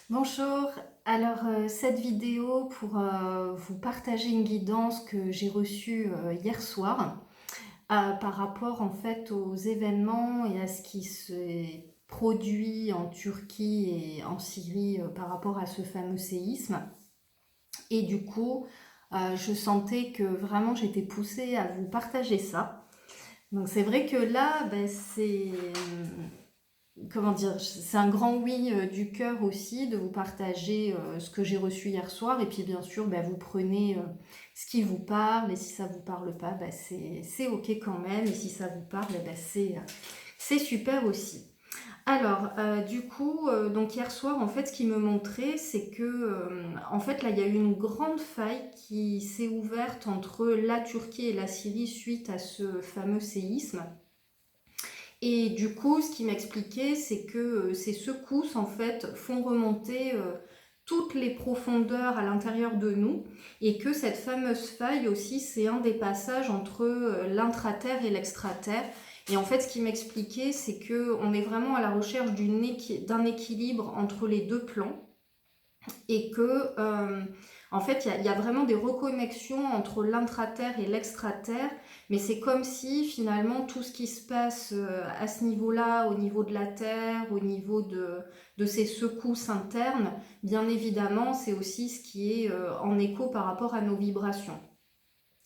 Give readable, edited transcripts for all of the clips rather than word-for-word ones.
Bonjour, alors cette vidéo pour vous partager une guidance que j'ai reçue hier soir par rapport en fait aux événements et à ce qui s'est produit en Turquie et en Syrie par rapport à ce fameux séisme. Et du coup, je sentais que vraiment j'étais poussée à vous partager ça. Donc c'est vrai que là, c'est comment dire, c'est un grand oui du cœur aussi de vous partager ce que j'ai reçu hier soir. Et puis bien sûr, vous prenez ce qui vous parle. Et si ça vous parle pas, c'est ok quand même. Et si ça vous parle, c'est super aussi. Alors, du coup, donc hier soir, en fait, ce qui me montrait, c'est que, en fait, là, il y a eu une grande faille qui s'est ouverte entre la Turquie et la Syrie suite à ce fameux séisme. Et du coup, ce qu'il m'expliquait, c'est que ces secousses, en fait, font remonter toutes les profondeurs à l'intérieur de nous et que cette fameuse faille aussi, c'est un des passages entre l'intraterre et l'extraterre. Et en fait, ce qu'il m'expliquait, c'est qu'on est vraiment à la recherche d'un équilibre entre les deux plans et que en fait il y a vraiment des reconnexions entre l'intraterre et l'extraterre, mais c'est comme si finalement tout ce qui se passe à ce niveau-là, au niveau de la Terre, au niveau de ces secousses internes, bien évidemment c'est aussi ce qui est en écho par rapport à nos vibrations.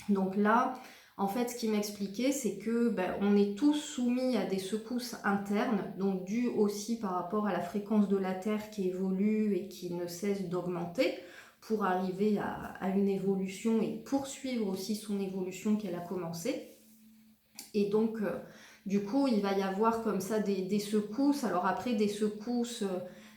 Donc là, en fait, ce qui m'expliquait, c'est que on est tous soumis à des secousses internes, donc dues aussi par rapport à la fréquence de la Terre qui évolue et qui ne cesse d'augmenter pour arriver à une évolution et poursuivre aussi son évolution qu'elle a commencé. Et donc, du coup, il va y avoir comme ça des secousses. Alors après, des secousses,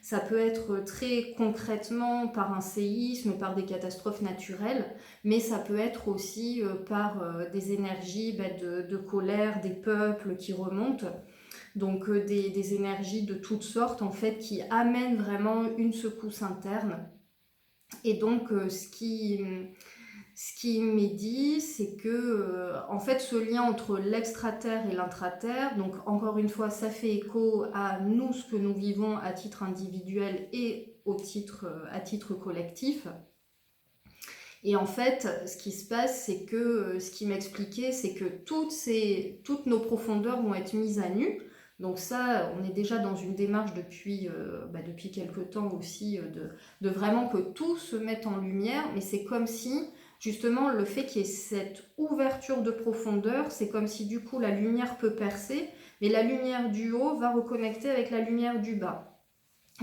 ça peut être très concrètement par un séisme, par des catastrophes naturelles, mais ça peut être aussi par des énergies de colère des peuples qui remontent. Donc des énergies de toutes sortes, en fait, qui amènent vraiment une secousse interne. Et donc, ce qui m'est dit, c'est que en fait ce lien entre l'extraterre et l'intraterre, donc encore une fois, ça fait écho à nous, ce que nous vivons à titre individuel et à titre collectif. Et en fait, ce qui se passe, c'est que ce qui m'expliquait, c'est que toutes nos profondeurs vont être mises à nu. Donc ça, on est déjà dans une démarche depuis quelques temps aussi de vraiment que tout se mette en lumière, mais c'est comme si justement le fait qu'il y ait cette ouverture de profondeur, c'est comme si du coup la lumière peut percer, mais la lumière du haut va reconnecter avec la lumière du bas.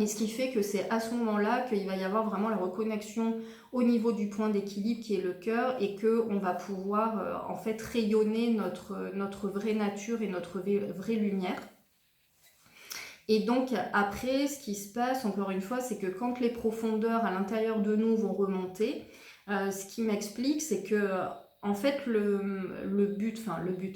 Et ce qui fait que c'est à ce moment-là qu'il va y avoir vraiment la reconnexion au niveau du point d'équilibre qui est le cœur et qu'on va pouvoir en fait rayonner notre vraie nature et notre vraie lumière. Et donc après, ce qui se passe, encore une fois, c'est que quand les profondeurs à l'intérieur de nous vont remonter, ce qui m'explique, c'est que en fait le but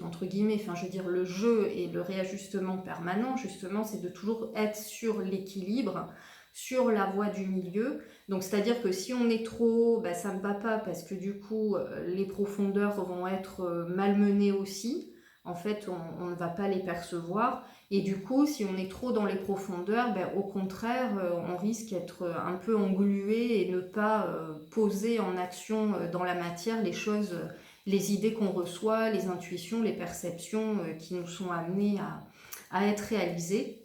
entre guillemets, enfin je veux dire le jeu et le réajustement permanent, justement, c'est de toujours être sur l'équilibre, sur la voie du milieu. Donc c'est-à-dire que si on est trop haut, ça ne va pas parce que du coup les profondeurs vont être malmenées aussi. En fait, on ne va pas les percevoir. Et du coup, si on est trop dans les profondeurs, au contraire, on risque d'être un peu englué et ne pas poser en action dans la matière les choses, les idées qu'on reçoit, les intuitions, les perceptions qui nous sont amenées à être réalisées.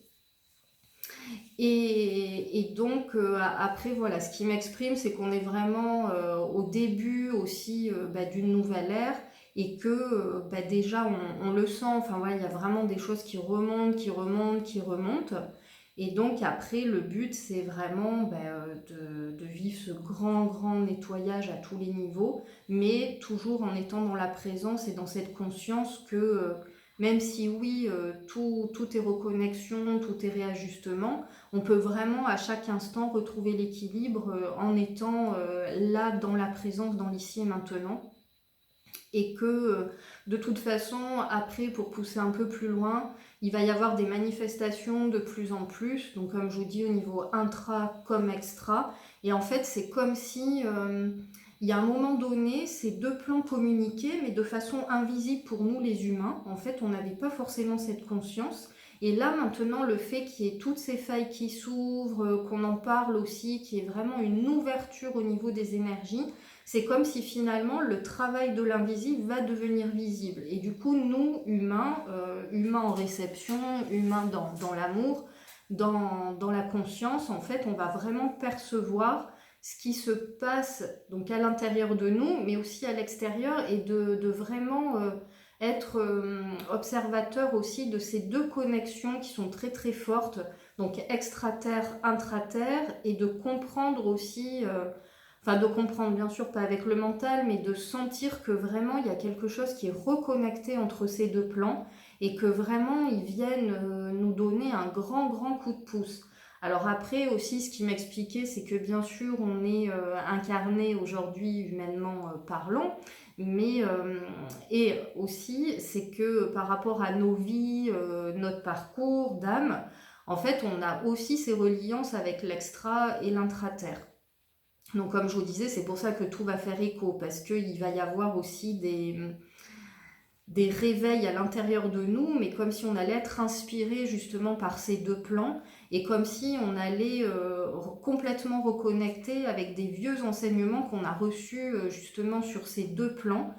Et donc, après, voilà, ce qui m'exprime, c'est qu'on est vraiment au début aussi d'une nouvelle ère et que déjà, on le sent. Enfin, voilà, il y a vraiment des choses qui remontent, qui remontent, qui remontent. Et donc, après, le but, c'est vraiment de vivre ce grand, grand nettoyage à tous les niveaux, mais toujours en étant dans la présence et dans cette conscience que même si oui, tout est reconnexion, tout est réajustement, on peut vraiment à chaque instant retrouver l'équilibre en étant là dans la présence, dans l'ici et maintenant. Et que de toute façon, après, pour pousser un peu plus loin, il va y avoir des manifestations de plus en plus, donc comme je vous dis, au niveau intra comme extra. Et en fait, c'est comme si il y a un moment donné, ces deux plans communiquaient, mais de façon invisible pour nous les humains. En fait, on n'avait pas forcément cette conscience. Et là maintenant, le fait qu'il y ait toutes ces failles qui s'ouvrent, qu'on en parle aussi, qu'il y ait vraiment une ouverture au niveau des énergies, c'est comme si finalement le travail de l'invisible va devenir visible. Et du coup, nous, humains, humains en réception, humains dans l'amour, dans la conscience, en fait, on va vraiment percevoir ce qui se passe donc à l'intérieur de nous, mais aussi à l'extérieur, et de vraiment être observateur aussi de ces deux connexions qui sont très très fortes, donc extraterre, intraterre, et de comprendre aussi, enfin de comprendre bien sûr pas avec le mental, mais de sentir que vraiment il y a quelque chose qui est reconnecté entre ces deux plans, et que vraiment ils viennent nous donner un grand grand coup de pouce. Alors après aussi, ce qui m'expliquait, c'est que bien sûr on est incarné aujourd'hui humainement parlant, mais et aussi c'est que par rapport à nos vies, notre parcours d'âme, en fait on a aussi ces reliances avec l'extra et l'intraterre. Donc comme je vous disais, c'est pour ça que tout va faire écho, parce qu'il va y avoir aussi des réveils à l'intérieur de nous, mais comme si on allait être inspiré justement par ces deux plans, et comme si on allait complètement reconnecter avec des vieux enseignements qu'on a reçus justement sur ces deux plans,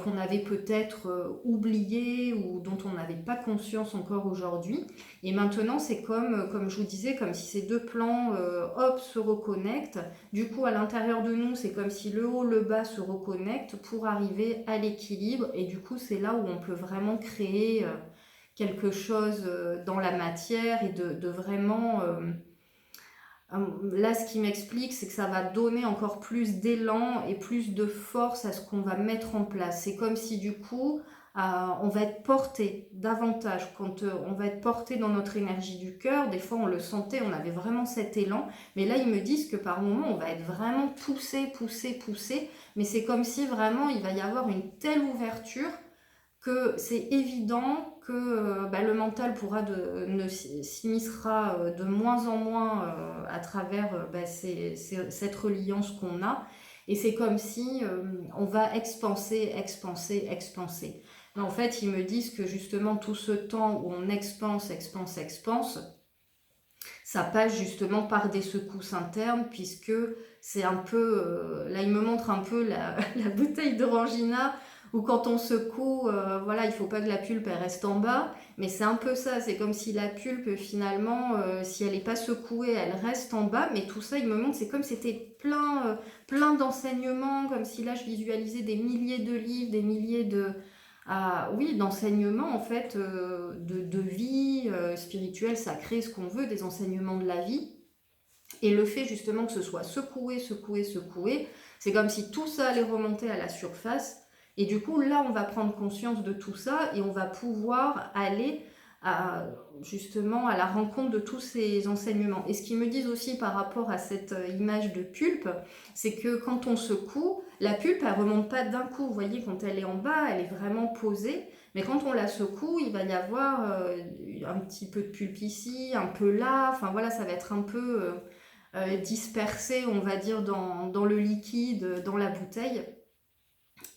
qu'on avait peut-être oubliés ou dont on n'avait pas conscience encore aujourd'hui. Et maintenant, c'est comme je vous disais, comme si ces deux plans, hop, se reconnectent. Du coup, à l'intérieur de nous, c'est comme si le haut, le bas se reconnectent pour arriver à l'équilibre. Et du coup, c'est là où on peut vraiment créer quelque chose dans la matière, et de vraiment... là, ce qui m'explique, c'est que ça va donner encore plus d'élan et plus de force à ce qu'on va mettre en place. C'est comme si du coup, on va être porté davantage. Quand on va être porté dans notre énergie du cœur, des fois on le sentait, on avait vraiment cet élan. Mais là, ils me disent que par moments, on va être vraiment poussé, poussé, poussé. Mais c'est comme si vraiment, il va y avoir une telle ouverture que c'est évident que le mental s'immiscera de moins en moins à travers cette reliance qu'on a. Et c'est comme si on va expanser, expanser, expanser. Mais en fait, ils me disent que justement tout ce temps où on expanse, expanse, expanse, ça passe justement par des secousses internes, puisque c'est un peu... là, il me montre un peu la bouteille d'orangina, où quand on secoue, voilà, il faut pas que la pulpe elle reste en bas, mais c'est un peu ça, c'est comme si la pulpe finalement, si elle n'est pas secouée, elle reste en bas, mais tout ça, il me montre, c'est comme si c'était plein d'enseignements, comme si là je visualisais des milliers de livres, des milliers oui, d'enseignements en fait, de vie spirituelle, sacrée, ce qu'on veut, des enseignements de la vie. Et le fait justement que ce soit secoué, secoué, secoué, c'est comme si tout ça allait remonter à la surface. Et du coup, là, on va prendre conscience de tout ça, et on va pouvoir aller justement à la rencontre de tous ces enseignements. Et ce qu'ils me disent aussi par rapport à cette image de pulpe, c'est que quand on secoue, la pulpe, elle remonte pas d'un coup. Vous voyez, quand elle est en bas, elle est vraiment posée. Mais quand on la secoue, il va y avoir un petit peu de pulpe ici, un peu là. Enfin voilà, ça va être un peu dispersé, on va dire, dans le liquide, dans la bouteille.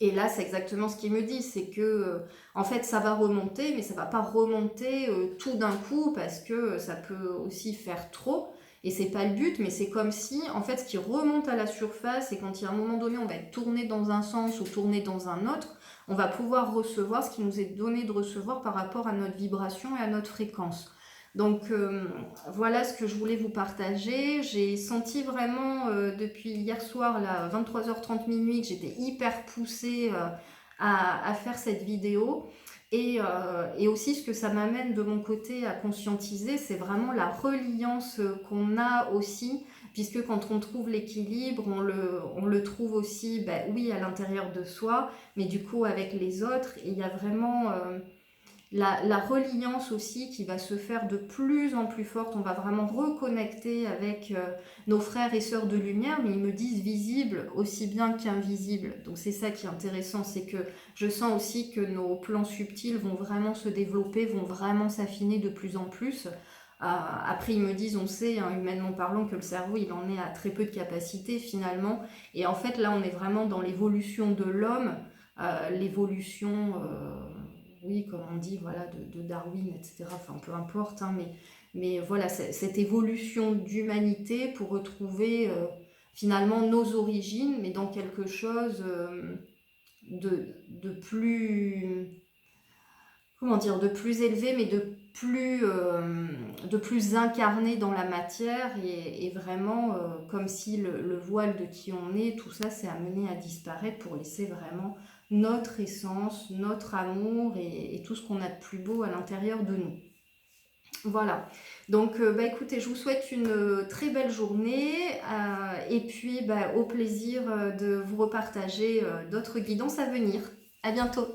Et là, c'est exactement ce qu'il me dit, c'est que en fait, ça va remonter, mais ça va pas remonter tout d'un coup, parce que ça peut aussi faire trop. Et c'est pas le but, mais c'est comme si, en fait, ce qui remonte à la surface, et quand il y a un moment donné, on va être tourné dans un sens ou tourné dans un autre, on va pouvoir recevoir ce qui nous est donné de recevoir par rapport à notre vibration et à notre fréquence. Donc voilà ce que je voulais vous partager. J'ai senti vraiment depuis hier soir, là, 23h30 minuit, que j'étais hyper poussée à faire cette vidéo. Et aussi ce que ça m'amène de mon côté à conscientiser, c'est vraiment la reliance qu'on a aussi, puisque quand on trouve l'équilibre, on le trouve aussi, oui, à l'intérieur de soi, mais du coup avec les autres. Et il y a vraiment... la reliance aussi qui va se faire de plus en plus forte. On va vraiment reconnecter avec nos frères et sœurs de lumière, mais ils me disent visibles aussi bien qu'invisibles. Donc c'est ça qui est intéressant, c'est que je sens aussi que nos plans subtils vont vraiment se développer, vont vraiment s'affiner de plus en plus. Après ils me disent, on sait, hein, humainement parlant, que le cerveau il en est à très peu de capacité finalement. Et en fait là on est vraiment dans l'évolution de l'homme, l'évolution... oui, comme on dit, voilà, de Darwin, etc. Enfin, peu importe, hein, mais voilà, cette évolution d'humanité pour retrouver finalement nos origines, mais dans quelque chose de plus, comment dire, de plus élevé, mais de plus incarné dans la matière, et vraiment comme si le voile de qui on est, tout ça, c'est amené à disparaître pour laisser vraiment notre essence, notre amour et tout ce qu'on a de plus beau à l'intérieur de nous. Voilà, donc bah, écoutez, je vous souhaite une très belle journée et puis bah, au plaisir de vous repartager d'autres guidances à venir. À bientôt.